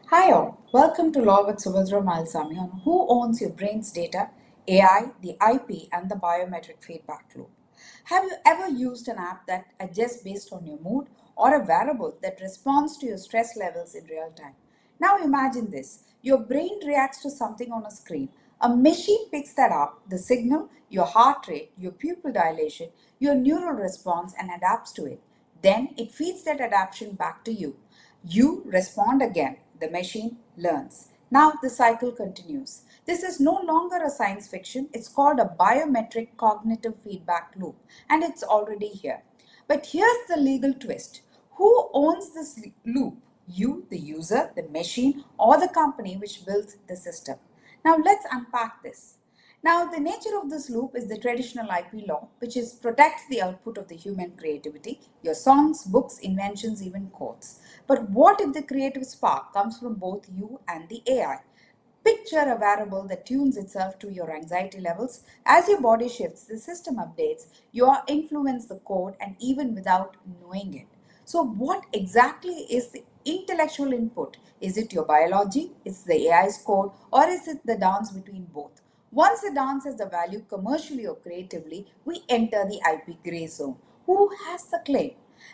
Hi all, welcome to Law with Subhadra Malsami on who owns your brain's data, AI, the IP and the biometric feedback loop. Have you ever used an app that adjusts based on your mood or a wearable that responds to your stress levels in real time? Now imagine this, your brain reacts to something on a screen. A machine picks that up, the signal, your heart rate, your pupil dilation, your neural response and adapts to it. Then it feeds that adaptation back to you. You respond again. The machine learns. Now the cycle continues. This is no longer a science fiction. It's called a biometric cognitive feedback loop, and it's already here. But here's the legal twist. Who owns this loop? You, the user, the machine, or the company which builds the system. Now let's unpack this. Now, the nature of this loop is the traditional IP law, which is protects the output of the human creativity, your songs, books, inventions, even quotes. But what if the creative spark comes from both you and the AI? Picture a variable that tunes itself to your anxiety levels. As your body shifts, the system updates, you influence the code and even without knowing it. So what exactly is the intellectual input? Is it your biology? Is it the AI's code? Or is it the dance between both? Once the dance has the value commercially or creatively, we enter the IP gray zone. Who has the claim?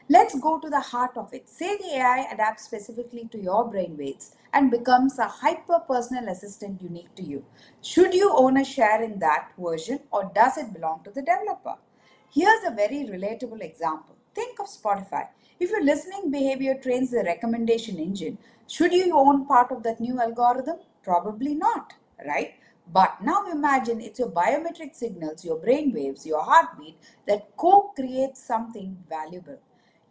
Let's go to the heart of it. Say the AI adapts specifically to your brain weights and becomes a hyper-personal assistant unique to you. Should you own a share in that version or does it belong to the developer? Here's a very relatable example. Think of Spotify. If your listening behavior trains the recommendation engine, should you own part of that new algorithm? Probably not, right? But now imagine it's your biometric signals, your brain waves, your heartbeat that co-create something valuable.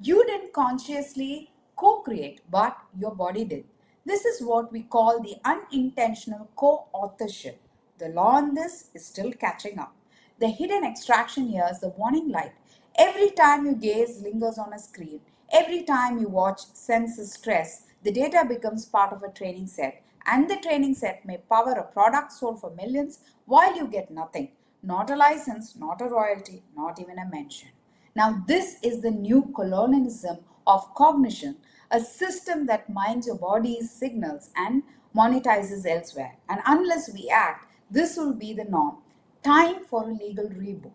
You didn't consciously co-create, but your body did. This is what we call the unintentional co-authorship. The law on this is still catching up. The hidden extraction here is the warning light. Every time you gaze lingers on a screen, every time you watch senses stress, the data becomes part of a training set. And the training set may power a product sold for millions while you get nothing. Not a license, not a royalty, not even a mention. Now, this is the new colonialism of cognition, a system that mines your body's signals and monetizes elsewhere. And unless we act, this will be the norm. Time for a legal reboot.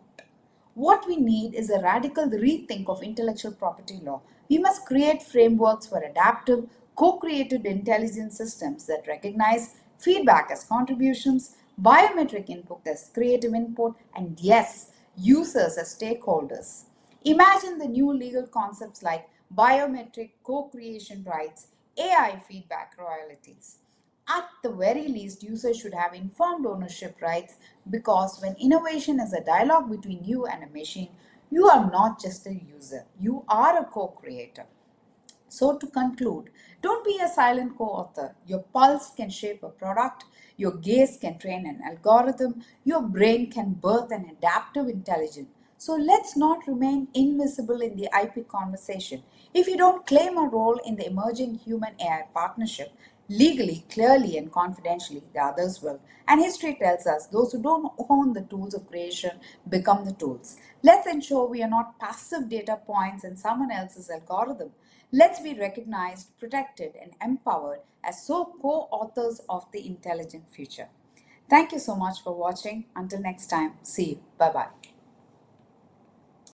What we need is a radical rethink of intellectual property law. We must create frameworks for adaptive, co-created intelligent systems that recognize feedback as contributions, biometric input as creative input, and yes, users as stakeholders. Imagine the new legal concepts like biometric co-creation rights, AI feedback royalties. At the very least, users should have informed ownership rights because when innovation is a dialogue between you and a machine, you are not just a user, you are a co-creator. So, to conclude, don't be a silent co author. Your pulse can shape a product, your gaze can train an algorithm, your brain can birth an adaptive intelligence. So, let's not remain invisible in the IP conversation. If you don't claim a role in the emerging human AI partnership, legally, clearly, and confidentially, the others will. And history tells us those who don't own the tools of creation become the tools. Let's ensure we are not passive data points in someone else's algorithm. Let's be recognized, protected, and empowered as co-authors of the intelligent future. Thank you so much for watching. Until next time, see you. Bye-bye.